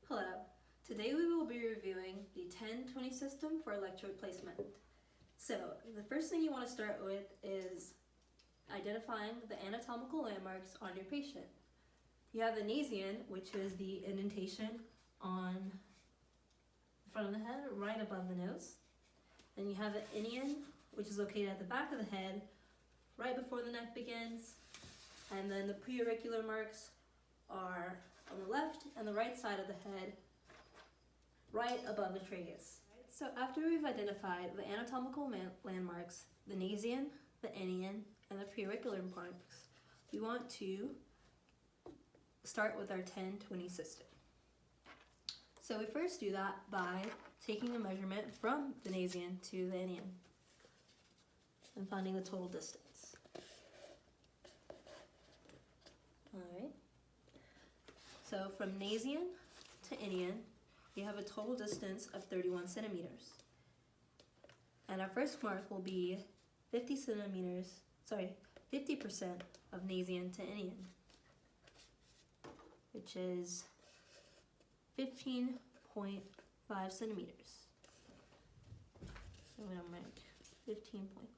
Hello. Today we will be reviewing the 10-20 system for electrode placement. So the first thing you want to start with is identifying the anatomical landmarks on your patient. You have the nasion, which is the indentation on the front of the head, right above the nose. Then you have the inion, which is located at the back of the head, right before the neck begins. And then the preauricular marks are on the left and the right side of the head, right above the tragus. So after we've identified the anatomical landmarks, the nasion, the inion, and the preauricular marks, we want to start with our 10-20 system. So we first do that by taking a measurement from the nasion to the inion and finding the total distance. Alright, so from nasion to inion, we have a total distance of 31 centimeters. And our first mark will be 50% of nasion to inion, which is 15.5 centimeters. So I'm going to mark 15.5.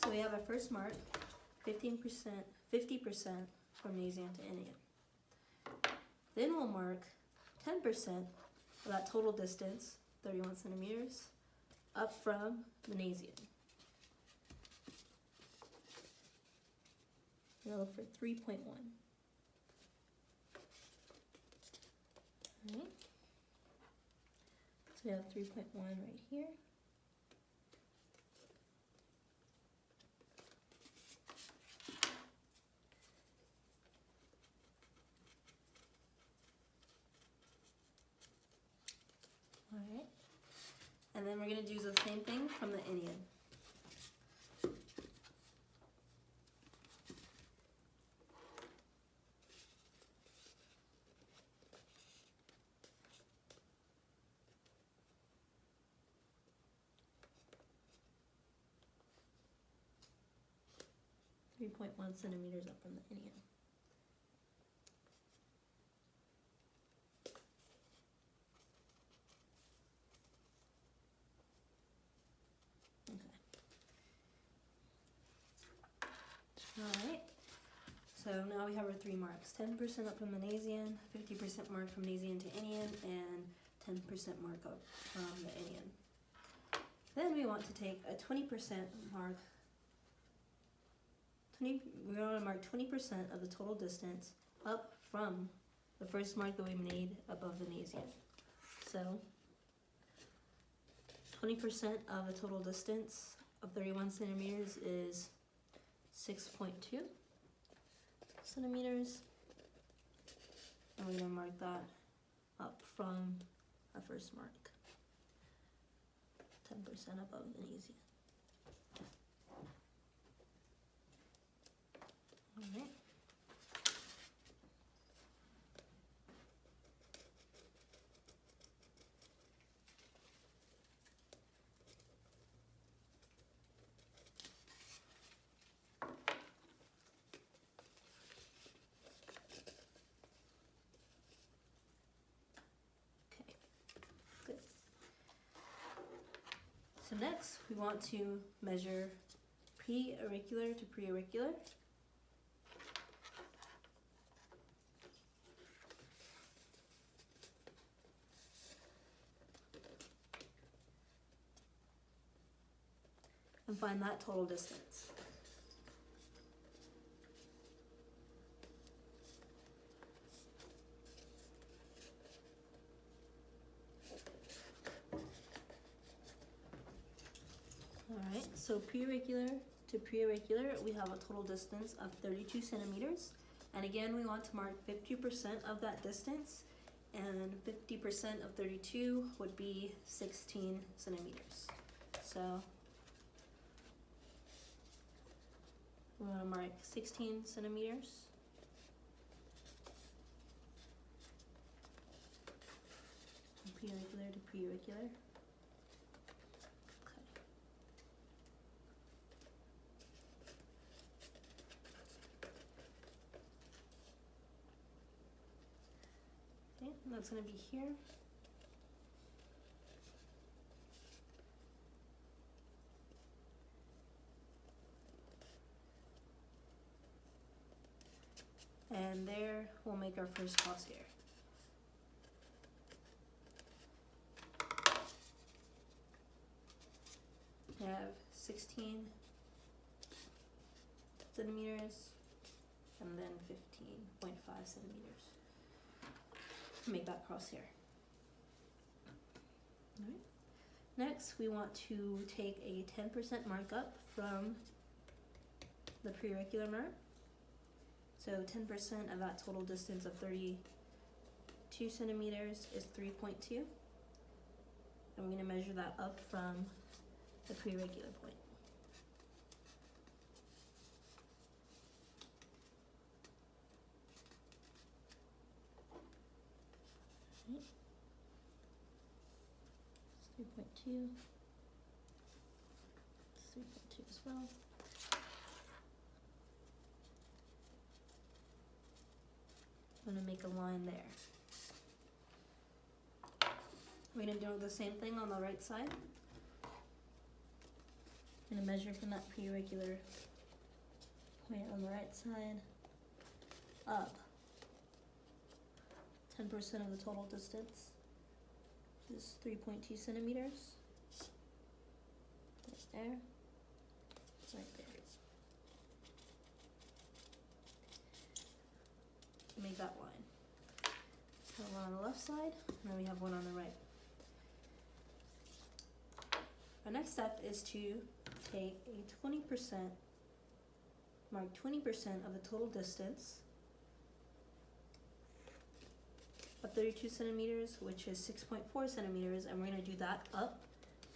So we have our first mark, 50% from nasion to inion. Then we'll mark 10% of that total distance, 31 centimeters, up from the nasion. We'll look for 3.1. Alright. So we have 3.1 right here. Alright, and then we're going to do the same thing from the inion. .1 centimeters up from the inion. Alright, so now we have our three marks, 10% up from the nasion, 50% mark from nasion to inion, and 10% mark up from the inion. Then we want to take a 20% mark, we want to mark 20% of the total distance up from the first mark that we made above the nasion. So 20% of the total distance of 31 centimeters is 6.2 centimeters, and we're going to mark that up from our first mark, 10% above the nasion. Alright. So next, we want to measure preauricular to preauricular. And find that total distance. Alright, so preauricular to preauricular, we have a total distance of 32 centimeters. And again, we want to mark 50% of that distance, and 50% of 32 would be 16 centimeters. So we want to mark 16 centimeters. Preauricular to preauricular. Okay, and that's going to be here. And there we'll make our first crosshair. We have 16 centimeters and then 15.5 centimeters to make that crosshair. All right. Next, we want to take a 10% markup from the preauricular mark. So 10% of that total distance of 32 centimeters is 3.2. And we're going to measure that up from the preauricular point. Right. It's 3.2. It's 3.2 as well. I'm going to make a line there. We're going to do the same thing on the right side. I'm going to measure from that preauricular point on the right side up 10% of the total distance, which is 3.2 centimeters. Right there. Right there. Make that line. Have one on the left side, and then we have one on the right. Our next step is to take a 20%, mark 20% of the total distance of 32 centimeters, which is 6.4 centimeters, and we're going to do that up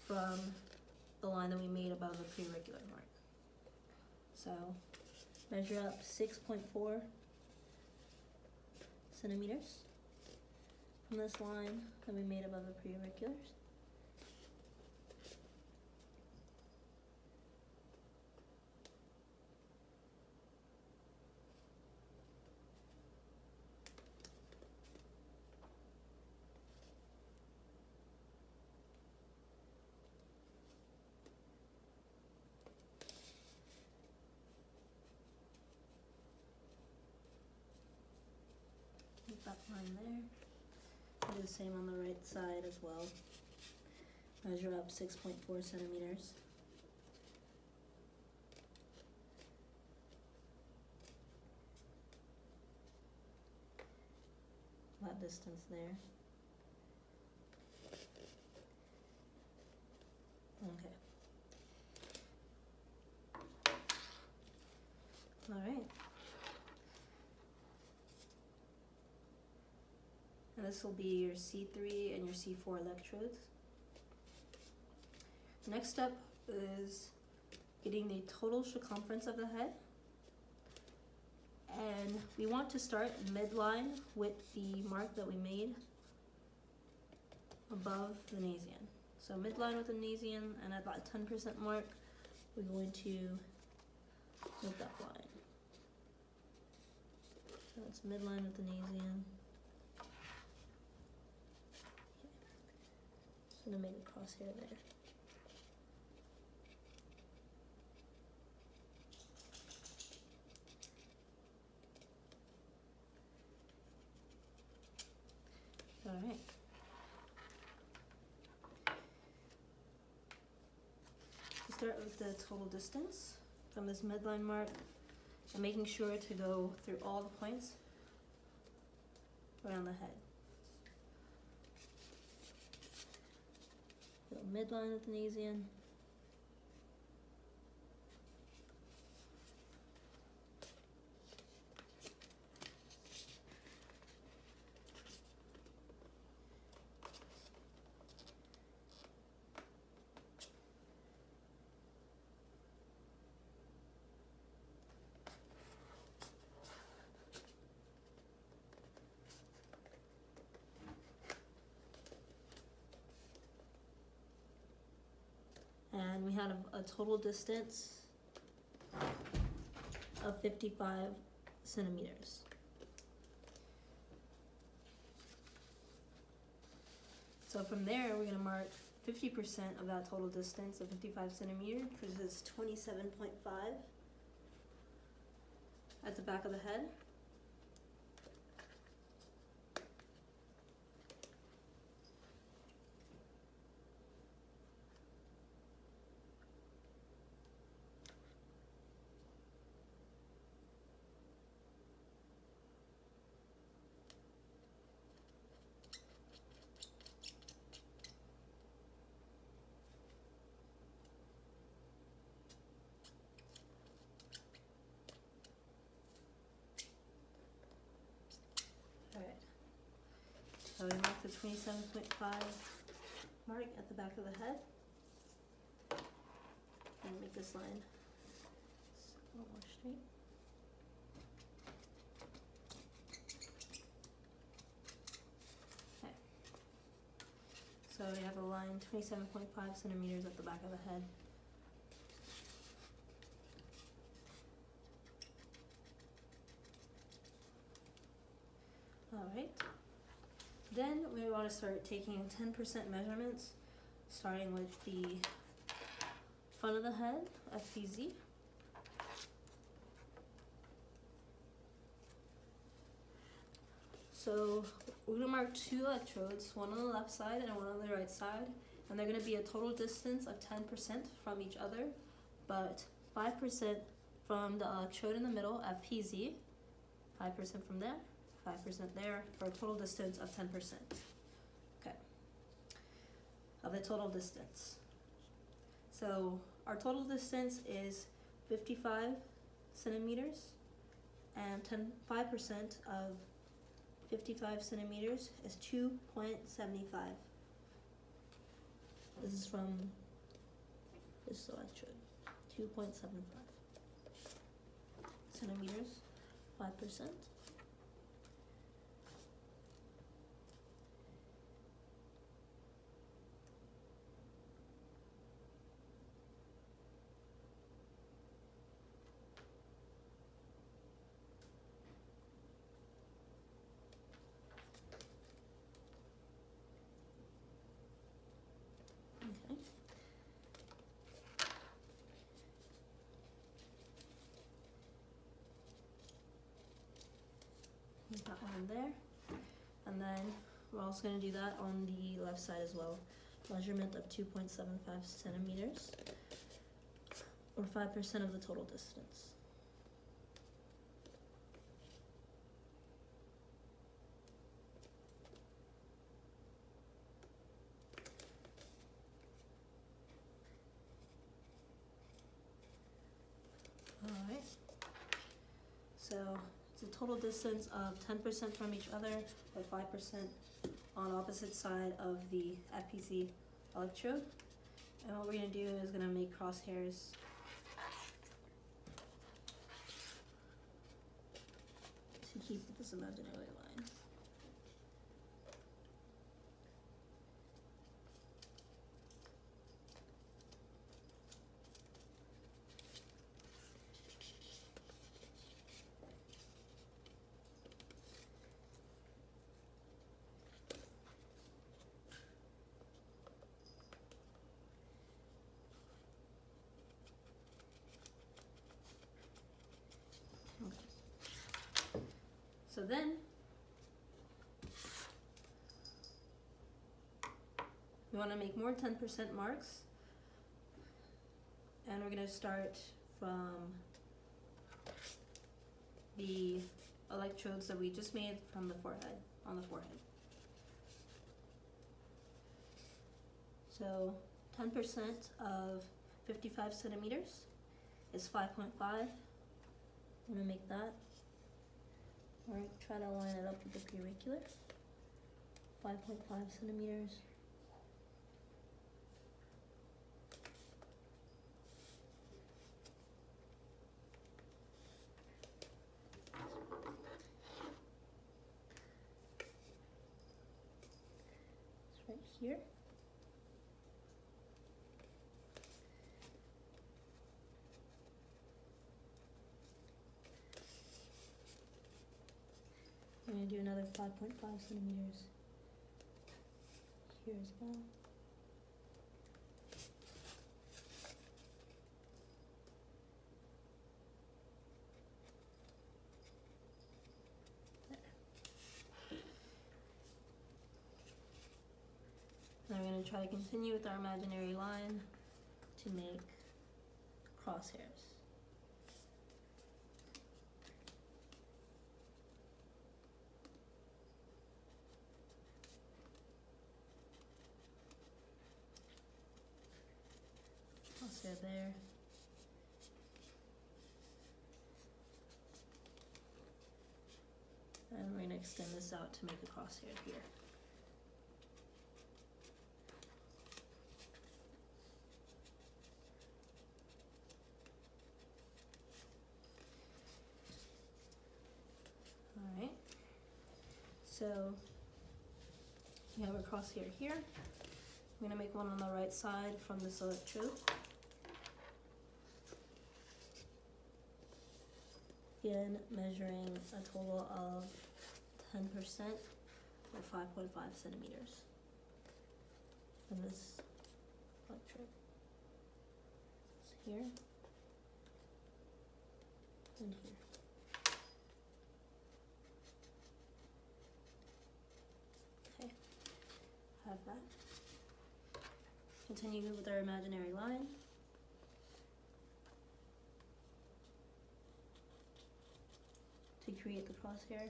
from the line that we made above the preauricular mark. So measure up 6.4 centimeters from this line that we made above the preauriculars. That line there. Do the same on the right side as well. Measure up 6.4 centimeters. That distance there. Okay. All right. And this will be your C3 and your C4 electrodes. The next step is getting the total circumference of the head. And we want to start midline with the mark that we made above the nasation. So midline with the nasation, and at that 10% mark, we're going to make that line. So it's midline with the nasation. I'm going to make a crosshair there. Alright. Start with the total distance from this midline mark and making sure to go through all the points around the head. Midline with the nasation. And we had a total distance of 55 centimeters. So from there, we're going to mark 50% of that total distance of 55 centimeters, which is 27.5 at the back of the head. Alright, so we mark the 27.5 mark at the back of the head. And make this line a little more straight. Okay. So we have a line 27.5 centimeters at the back of the head. Alright, then we want to start taking 10% measurements, starting with the front of the head, FPZ. So we're going to mark 2 electrodes, one on the left side and one on the right side, and they're going to be a total distance of 10% from each other, but 5% from the electrode in the middle, FPZ, 5% from there, 5% there, for a total distance of 10%. Okay, of the total distance. So our total distance is 55 centimeters, and 5% of 55 centimeters is 2.75. This is from this electrode, 2.75 centimeters, 5%. Okay. That one there, and then we're also going to do that on the left side as well. Measurement of 2.75 centimeters, or 5% of the total distance. Alright, so it's a total distance of 10% from each other, or 5% on opposite side of the FPC electrode. And what we're going to do is going to make crosshairs to keep this imaginary line. So then, we want to make more 10% marks, and we're going to start from the electrodes that we just made from the forehead, on the forehead. So 10% of 55 centimeters is 5.5. I'm going to make that. Alright, try to line it up with the pericular. 5.5 centimeters. It's right here. I'm going to do another 5.5 centimeters here as well. Now we're going to try to continue with our imaginary line to make crosshairs. Crosshair there. And we're going to extend this out to make a crosshair here. Alright, so we have a crosshair here. I'm going to make one on the right side from this electrode. Again, measuring a total of 10% or 5.5 centimeters from this electrode. It's here and here. Okay, have that. Continue with our imaginary line. To create the crosshair.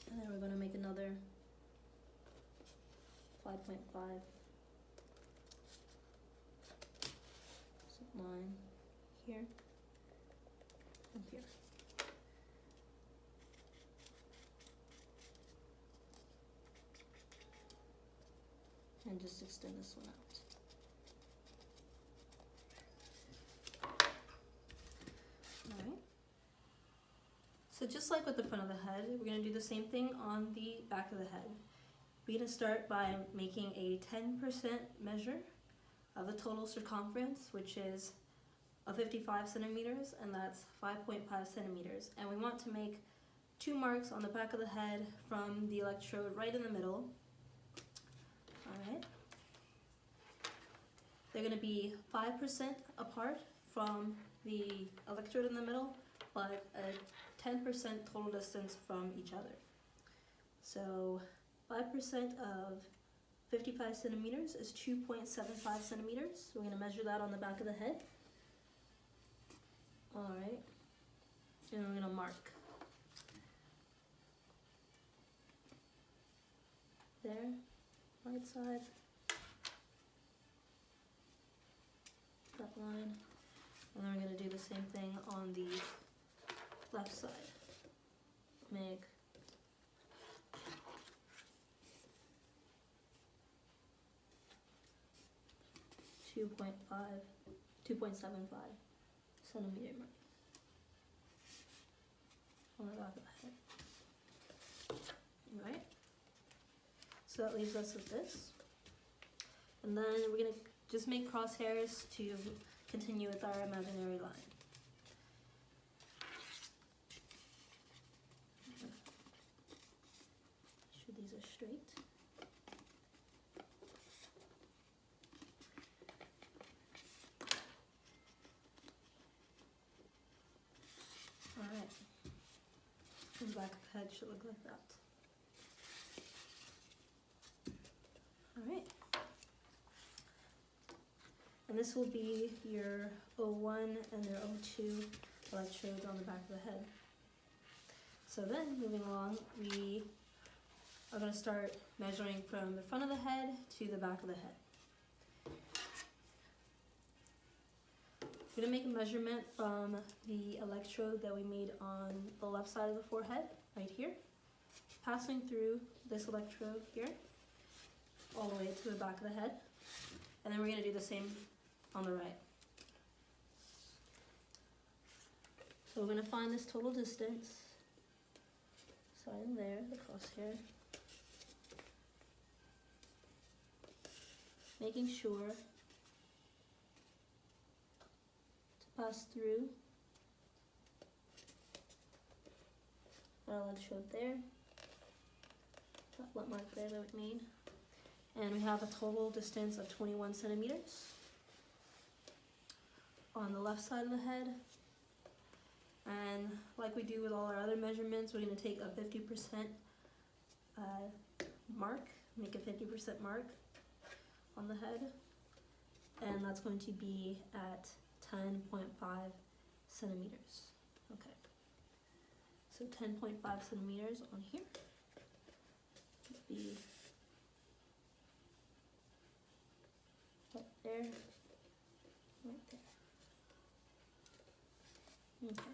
And then we're going to make another 5.5 line here and here. And just extend this one out. So just like with the front of the head, we're going to do the same thing on the back of the head. We're going to start by making a 10% measure of the total circumference, which is 55 centimeters, and that's 5.5 centimeters. And we want to make 2 marks on the back of the head from the electrode right in the middle. Alright. They're going to be 5% apart from the electrode in the middle, but a 10% total distance from each other. So 5% of 55 centimeters is 2.75 centimeters. So we're going to measure that on the back of the head. Alright, and we're going to mark there, right side, that line, and then we're going to do the same thing on the left side. Make 2.75 centimeter mark on the back of the head. Alright, so that leaves us with this. And then we're going to just make crosshairs to continue with our imaginary line. Make sure these are straight. Alright, the back of the head should look like that. Alright, and this will be your O1 and your O2 electrodes on the back of the head. So then, moving along, we are going to start measuring from the front of the head to the back of the head. We're going to make a measurement from the electrode that we made on the left side of the forehead, right here, passing through this electrode here, all the way to the back of the head, and then we're going to do the same on the right. So we're going to find this total distance, starting there, the crosshair, making sure pass through our electrode there, that lip mark there that we made. And we have a total distance of 21 centimeters on the left side of the head. And like we do with all our other measurements, we're going to take a 50% mark, make a 50% mark on the head. And that's going to be at 10.5 centimeters. Okay. So 10.5 centimeters on here would be right there, right there. Okay.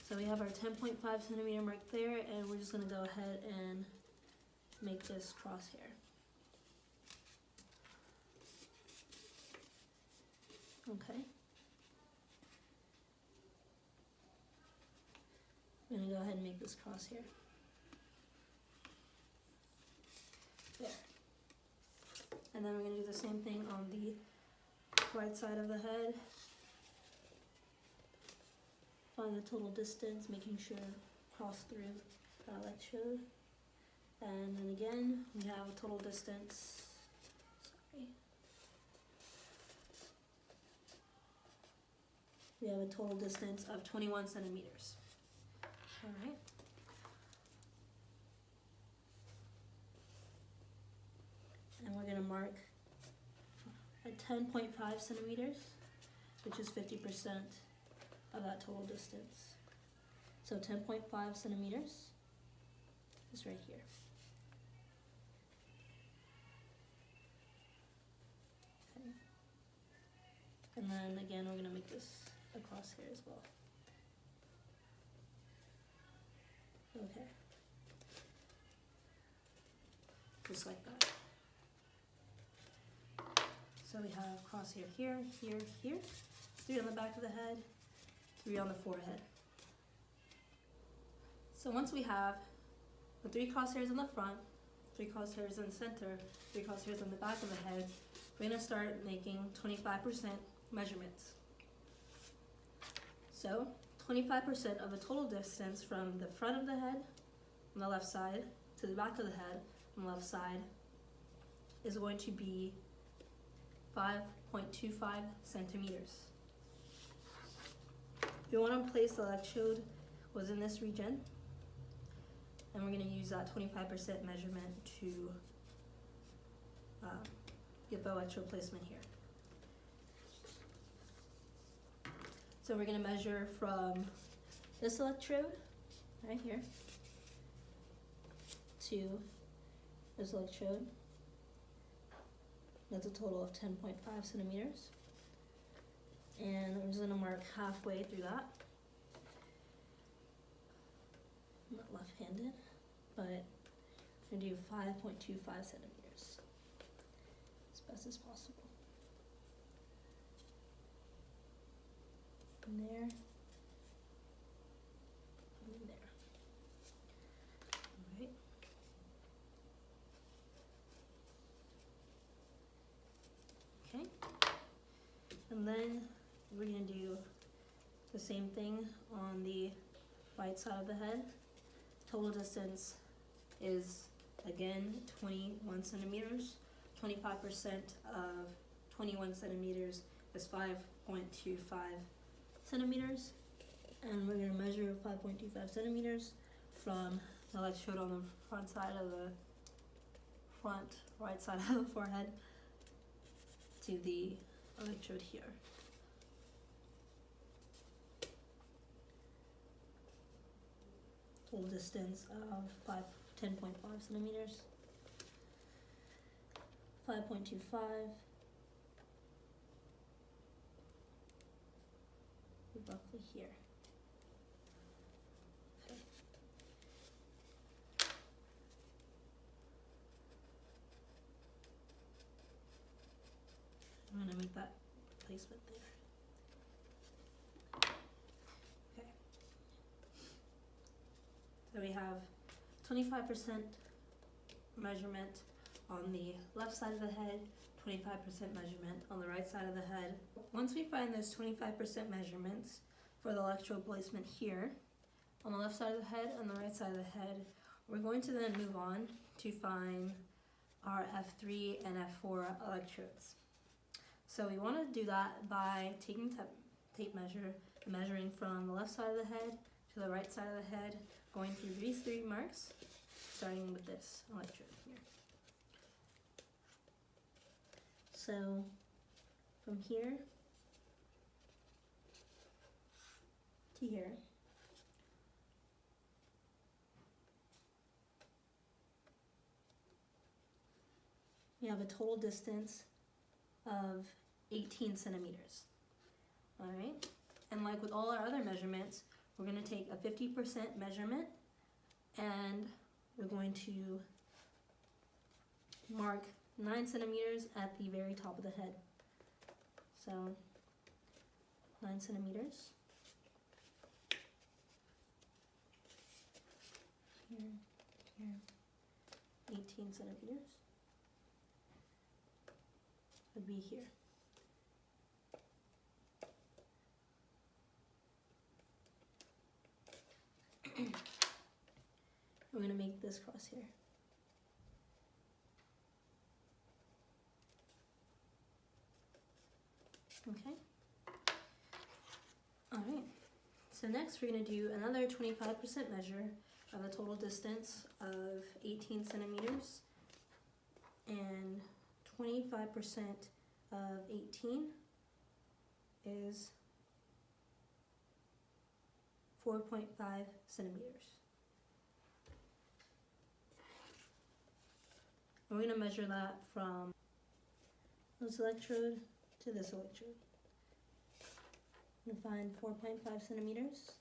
So we have our 10.5 centimeter mark there, and we're just going to go ahead and make this crosshair. Okay. I'm going to go ahead and make this crosshair. There. And then we're going to do the same thing on the right side of the head. Find the total distance, making sure cross through like showed. And then again, we have a total distance. Sorry. We have a total distance of 21 centimeters. All right. And we're going to mark at 10.5 centimeters, which is 50% of that total distance. So 10.5 centimeters is right here. Okay. And then again, we're going to make this across here as well. Okay. Just like that. So we have crosshair here, here, here, 3 on the back of the head, 3 on the forehead. So once we have the 3 crosshairs in the front, 3 crosshairs in the center, 3 crosshairs on the back of the head, we're going to start making 25% measurements. So 25% of the total distance from the front of the head on the left side to the back of the head on the left side is going to be 5.25 centimeters. We want to place the electrode within this region, and we're going to use that 25% measurement to get the electrode placement here. So we're going to measure from this electrode right here to this electrode. That's a total of 10.5 centimeters. And I'm just going to mark halfway through that. I'm not left-handed, but I'm going to do 5.25 centimeters as best as possible. And there, and there. All right. Okay. And then we're going to do the same thing on the right side of the head. Total distance is again 21 centimeters. 25% of 21 centimeters is 5.25 centimeters. And we're going to measure 5.25 centimeters from the electrode on the front side of the right side of the forehead to the electrode here. Total distance of 10.5 centimeters, 5.25, roughly here. Okay. I'm going to make that placement there. Okay. So we have 25% measurement on the left side of the head, 25% measurement on the right side of the head. Once we find those 25% measurements, for the electrode placement here on the left side of the head and the right side of the head. We're going to then move on to find our F3 and F4 electrodes. So we want to do that by taking tape measure and measuring from the left side of the head to the right side of the head, going through these 3 marks, starting with this electrode here. So from here to here, we have a total distance of 18 centimeters. All right, and like with all our other measurements, we're going to take a 50% measurement and we're going to mark 9 centimeters at the very top of the head. So 9 centimeters. Here, here, 18 centimeters would be here. We're going to make this cross here. Okay. All right. So next we're going to do another 25% measure of a total distance of 18 centimeters, and 25% of 18 is 4.5 centimeters. And we're going to measure that from this electrode to this electrode. I'm going to find 4.5 centimeters.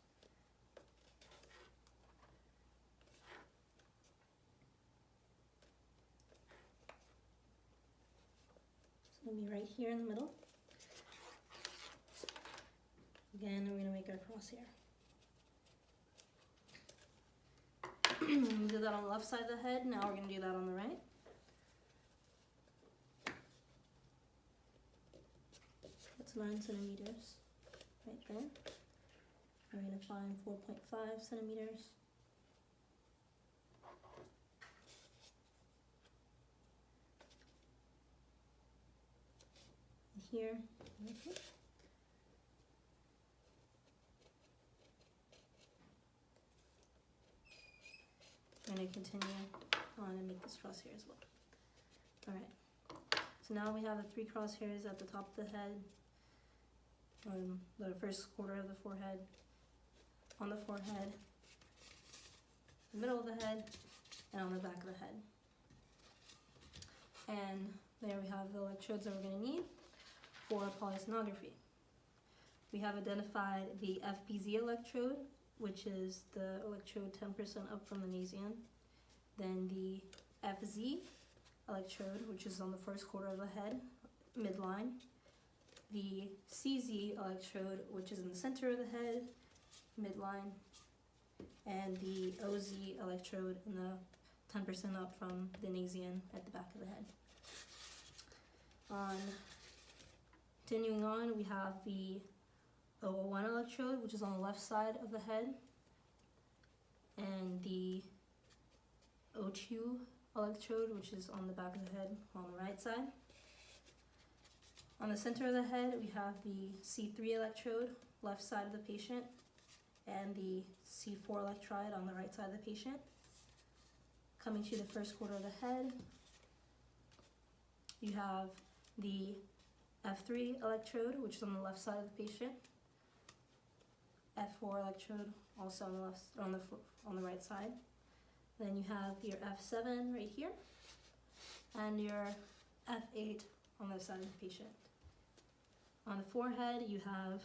It's going to be right here in the middle. Again, we're going to make our cross here. We did that on the left side of the head, now we're going to do that on the right. That's 9 centimeters right there. We're going to find 4.5 centimeters. Here, right here. I'm going to continue on and make this crosshair as well. Alright, so now we have the 3 crosshairs at the top of the head, the first quarter of the forehead, on the forehead, the middle of the head, and on the back of the head. And there we have the electrodes that we're going to need for polysomnography. We have identified the FPZ electrode, which is the electrode 10% up from the nasation. Then the FZ electrode, which is on the first quarter of the head, midline. The CZ electrode, which is in the center of the head, midline. And the OZ electrode in the 10% up from the nasation at the back of the head. Continuing on, we have the O1 electrode, which is on the left side of the head, and the O2 electrode, which is on the back of the head on the right side. On the center of the head, we have the C3 electrode, left side of the patient, and the C4 electrode on the right side of the patient. Coming to the first quarter of the head, you have the F3 electrode, which is on the left side of the patient. F4 electrode, also on the left, on the right side. Then you have your F7 right here, and your F8 on the side of the patient. On the forehead, you have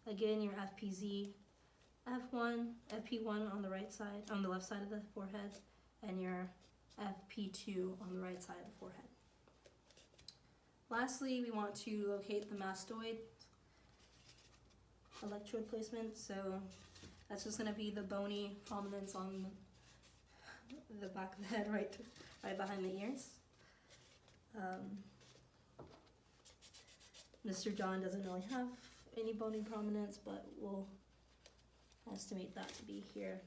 again your FPZ, F1, FP1 on the right side, on the left side of the forehead, and your FP2 on the right side of the forehead. Lastly, we want to locate the mastoid electrode placement, so that's just going to be the bony prominence on the back of the head, right behind the ears. Mr. John doesn't really have any bony prominence, but we'll I estimate that to be here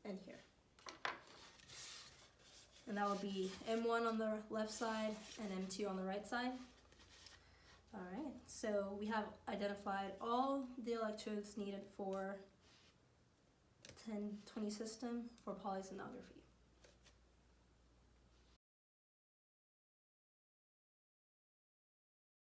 and here. And that will be M1 on the left side and M2 on the right side. Alright, so we have identified all the electrodes needed for 1020 system for polysomnography.